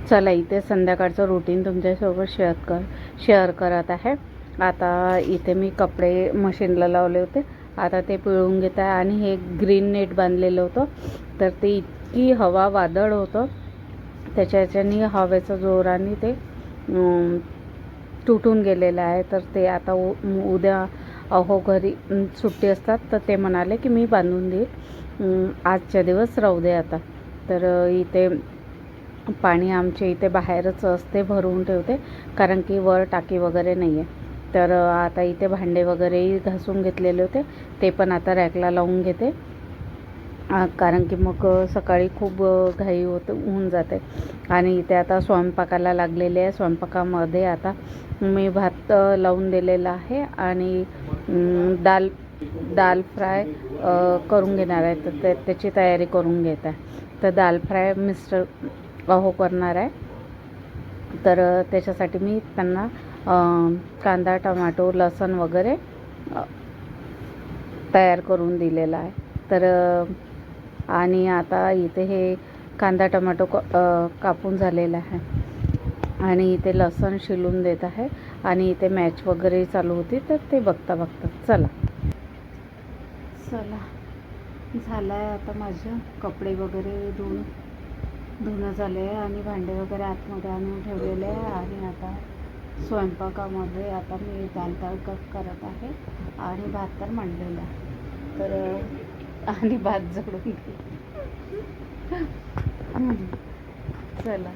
चला इथे संध्याकाळचं रुटीन तुमच्यासोबत शेअर करत आहे। आता इथे मी कपडे मशीनला लावले होते, आता ते पिळून घेत आहे आणि हे ग्रीन नेट बांधलेलं होतं, तर ते इतकी हवा वादळ होतं त्याच्याने हवेचा जोराने ते तुटून गेलेलं आहे। तर ते आता उद्या अहो घरी सुट्टी असतात तर ते म्हणाले की मी बांधून देईल, आजच्या दिवस राहू दे आता। तर इथे पाणी आमच्या इथे बाहेरच असते, भरून ठेवते, कारण की वर टाकी वगैरे नाही आहे। तर आता इथे भांडे वगैरेही घासून घेतलेले होते, ते पण आता रॅकला लावून घेते, कारण की मग सकाळी खूप घाई होऊन जाते। आणि इथे आता स्वयंपाकाला लागलेले आहे। स्वयंपाकामध्ये आता मी भात लावून दिलेला आहे आणि दाल फ्राय करून घेणार आहे, तर त्याची तयारी करून घेत आहे। तर दाल फ्राय मिस्टर करणार आहे, तर त्याच्यासाठी मी त्यांना कांदा टमाटो लसूण वगैरे तयार करून दिलेला आहे। तर आणि आता इथे हे कांदा टमाटो कापून झालेला आहे आणि इथे लसूण शिलून देत आहे आणि इथे मॅच वगैरे चालू होती, तर ते बघता चला झालं आहे। आता माझे कपडे वगैरे धुणं झाले आहे आणि भांडे वगैरे आतमध्ये आणून ठेवलेले आहे आणि आता स्वयंपाकामध्ये आता मी दाल तडका करत आहे आणि भात तर मांडलेला आहे, तर आणि भात जोडून चला।